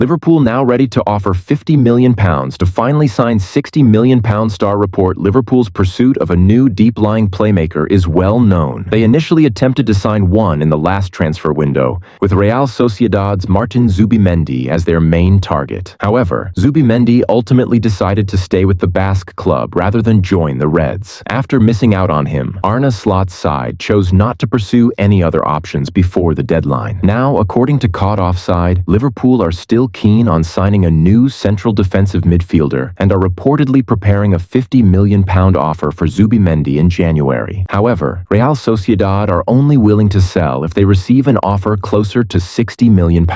Liverpool now ready to offer £50 million to finally sign £60 million star report. Liverpool's pursuit of a new deep-lying playmaker is well known. They initially attempted to sign one in the last transfer window, with Real Sociedad's Martin Zubimendi as their main target. However, Zubimendi ultimately decided to stay with the Basque club rather than join the Reds. After missing out on him, Arne Slot's side chose not to pursue any other options before the deadline. Now, according to Caught Offside, Liverpool are still keen on signing a new central defensive midfielder and are reportedly preparing a £50 million offer for Zubimendi in January. However, Real Sociedad are only willing to sell if they receive an offer closer to £60 million.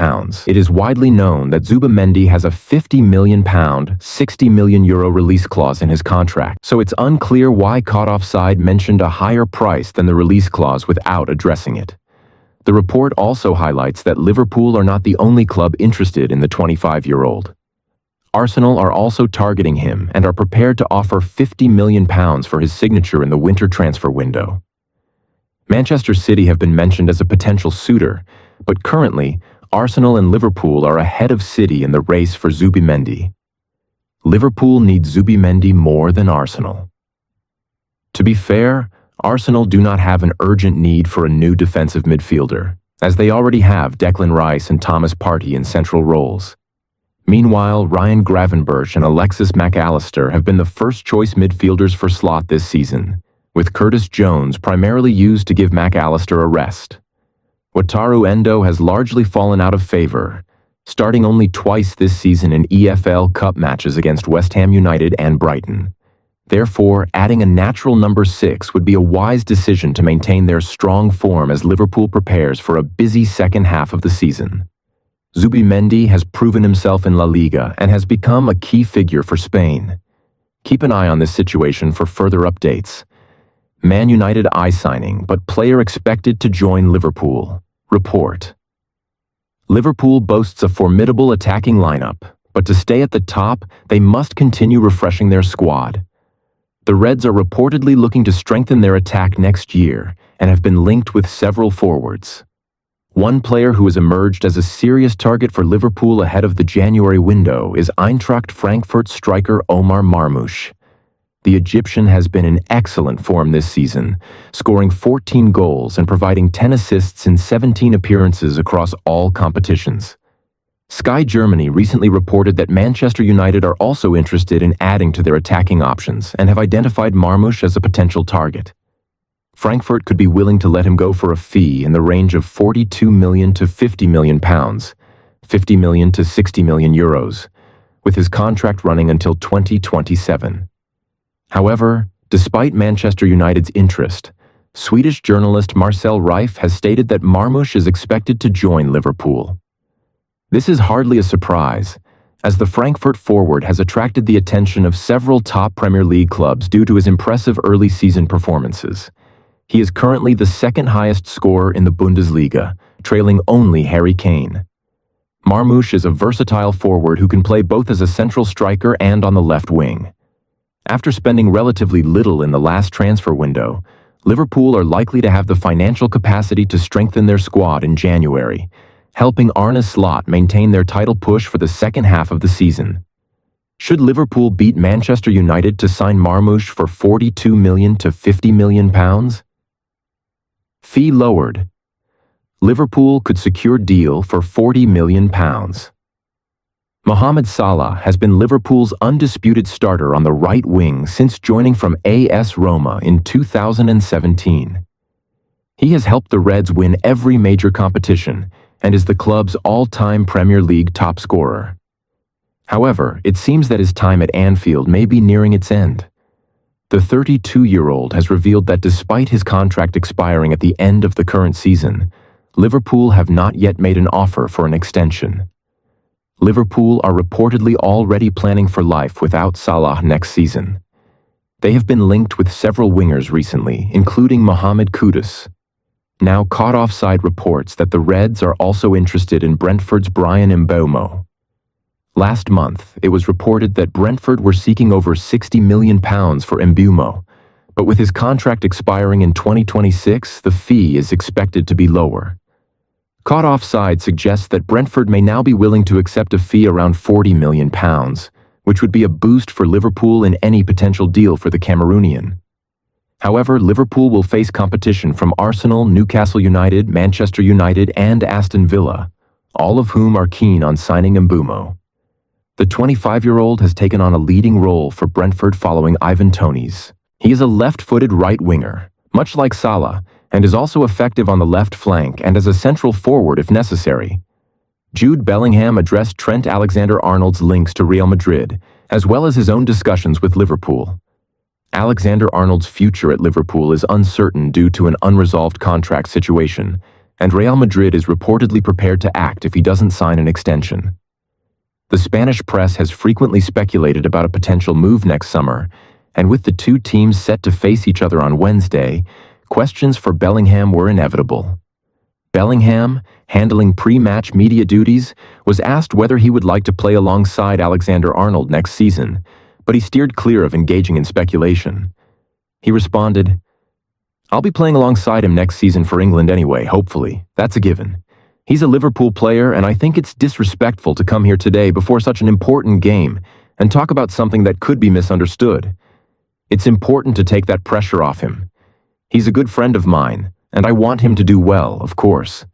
It is widely known that Zubimendi has a £50 million, €60 million release clause in his contract, so it's unclear why Caught Offside mentioned a higher price than the release clause without addressing it. The report also highlights that Liverpool are not the only club interested in the 25-year-old. Arsenal are also targeting him and are prepared to offer £50 million for his signature in the winter transfer window. Manchester City have been mentioned as a potential suitor, but currently, Arsenal and Liverpool are ahead of City in the race for Zubimendi. Liverpool needs Zubimendi more than Arsenal. To be fair, Arsenal do not have an urgent need for a new defensive midfielder, as they already have Declan Rice and Thomas Partey in central roles. Meanwhile, Ryan Gravenberch and Alexis Mac Allister have been the first-choice midfielders for Slot this season, with Curtis Jones primarily used to give Mac Allister a rest. Wataru Endo has largely fallen out of favor, starting only twice this season in EFL Cup matches against West Ham United and Brighton. Therefore, adding a natural number 6 would be a wise decision to maintain their strong form as Liverpool prepares for a busy second half of the season. Zubimendi has proven himself in La Liga and has become a key figure for Spain. Keep an eye on this situation for further updates. Man United eye signing, but player expected to join Liverpool. Report. Liverpool boasts a formidable attacking lineup, but to stay at the top, they must continue refreshing their squad. The Reds are reportedly looking to strengthen their attack next year and have been linked with several forwards. One player who has emerged as a serious target for Liverpool ahead of the January window is Eintracht Frankfurt striker Omar Marmoush. The Egyptian has been in excellent form this season, scoring 14 goals and providing 10 assists in 17 appearances across all competitions. Sky Germany recently reported that Manchester United are also interested in adding to their attacking options and have identified Marmoush as a potential target. Frankfurt could be willing to let him go for a fee in the range of €42 million to £50 million, €50 million to €60 million, with his contract running until 2027. However, despite Manchester United's interest, Swedish journalist Marcel Reif has stated that Marmoush is expected to join Liverpool. This is hardly a surprise, as the Frankfurt forward has attracted the attention of several top Premier League clubs due to his impressive early season performances. He is currently the second highest scorer in the Bundesliga, trailing only Harry Kane. Marmoush is a versatile forward who can play both as a central striker and on the left wing. After spending relatively little in the last transfer window, Liverpool are likely to have the financial capacity to strengthen their squad in January, helping Arne Slot maintain their title push for the second half of the season. Should Liverpool beat Manchester United to sign Marmoush for £42 million to £50 million? Fee lowered. Liverpool could secure deal for £40 million. Mohamed Salah has been Liverpool's undisputed starter on the right wing since joining from AS Roma in 2017. He has helped the Reds win every major competition and is the club's all-time Premier League top scorer. However, it seems that his time at Anfield may be nearing its end. The 32-year-old has revealed that despite his contract expiring at the end of the current season, Liverpool have not yet made an offer for an extension. Liverpool are reportedly already planning for life without Salah next season. They have been linked with several wingers recently, including Mohamed Kudus. Now Caught Offside reports that the Reds are also interested in Brentford's Brian Mbeumo. Last month, it was reported that Brentford were seeking over £60 million for Mbeumo, but with his contract expiring in 2026, the fee is expected to be lower. Caught offside suggests that Brentford may now be willing to accept a fee around £40 million, which would be a boost for Liverpool in any potential deal for the Cameroonian. However, Liverpool will face competition from Arsenal, Newcastle United, Manchester United, and Aston Villa, all of whom are keen on signing Mbeumo. The 25-year-old has taken on a leading role for Brentford following Ivan Toney's. He is a left-footed right winger, much like Salah, and is also effective on the left flank and as a central forward if necessary. Jude Bellingham addressed Trent Alexander-Arnold's links to Real Madrid, as well as his own discussions with Liverpool. Alexander-Arnold's future at Liverpool is uncertain due to an unresolved contract situation, and Real Madrid is reportedly prepared to act if he doesn't sign an extension. The Spanish press has frequently speculated about a potential move next summer, and with the two teams set to face each other on Wednesday, questions for Bellingham were inevitable. Bellingham, handling pre-match media duties, was asked whether he would like to play alongside Alexander-Arnold next season, but he steered clear of engaging in speculation. He responded, "I'll be playing alongside him next season for England anyway, hopefully. That's a given. He's a Liverpool player, and I think it's disrespectful to come here today before such an important game and talk about something that could be misunderstood. It's important to take that pressure off him. He's a good friend of mine, and I want him to do well, of course.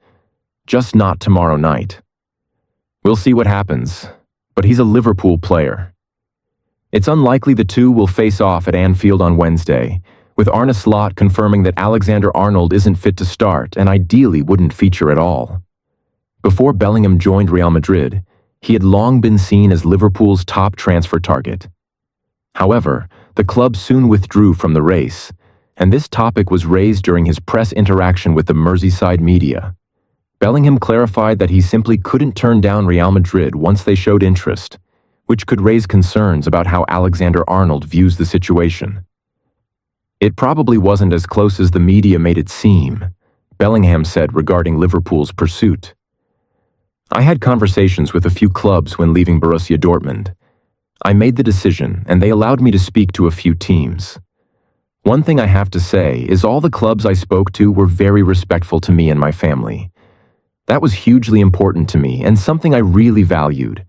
Just not tomorrow night. We'll see what happens, but he's a Liverpool player." It's unlikely the two will face off at Anfield on Wednesday, with Arne Slot confirming that Alexander-Arnold isn't fit to start and ideally wouldn't feature at all. Before Bellingham joined Real Madrid, he had long been seen as Liverpool's top transfer target. However, the club soon withdrew from the race, and this topic was raised during his press interaction with the Merseyside media. Bellingham clarified that he simply couldn't turn down Real Madrid once they showed interest, which could raise concerns about how Alexander-Arnold views the situation. "It probably wasn't as close as the media made it seem," Bellingham said regarding Liverpool's pursuit. "I had conversations with a few clubs when leaving Borussia Dortmund. I made the decision, and they allowed me to speak to a few teams. One thing I have to say is all the clubs I spoke to were very respectful to me and my family. That was hugely important to me and something I really valued.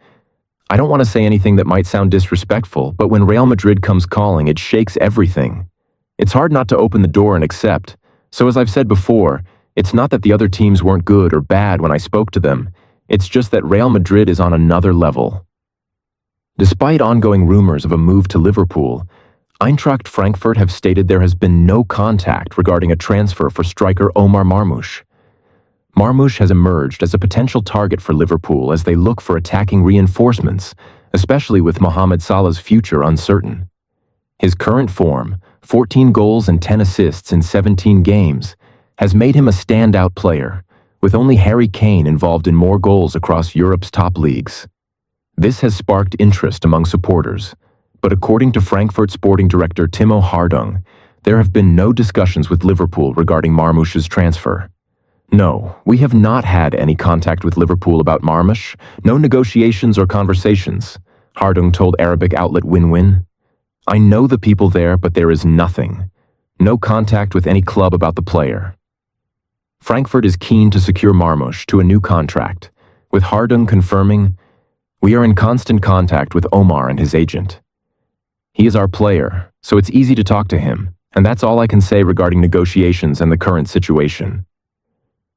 I don't want to say anything that might sound disrespectful, but when Real Madrid comes calling, it shakes everything. It's hard not to open the door and accept. So as I've said before, it's not that the other teams weren't good or bad when I spoke to them. It's just that Real Madrid is on another level." Despite ongoing rumors of a move to Liverpool, Eintracht Frankfurt have stated there has been no contact regarding a transfer for striker Omar Marmoush. Marmoush has emerged as a potential target for Liverpool as they look for attacking reinforcements, especially with Mohamed Salah's future uncertain. His current form, 14 goals and 10 assists in 17 games, has made him a standout player, with only Harry Kane involved in more goals across Europe's top leagues. This has sparked interest among supporters, but according to Frankfurt sporting director Timo Hardung, there have been no discussions with Liverpool regarding Marmoush's transfer. "No, we have not had any contact with Liverpool about Marmoush, no negotiations or conversations," Hardung told Arabic outlet Win-Win. "I know the people there, but there is nothing. No contact with any club about the player." Frankfurt is keen to secure Marmoush to a new contract, with Hardung confirming, "We are in constant contact with Omar and his agent. He is our player, so it's easy to talk to him, and that's all I can say regarding negotiations and the current situation."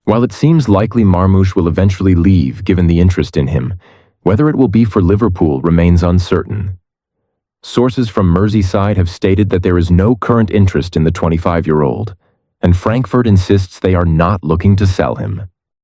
While it seems likely Marmoush will eventually leave given the interest in him, whether it will be for Liverpool remains uncertain. Sources from Merseyside have stated that there is no current interest in the 25-year-old, and Frankfurt insists they are not looking to sell him.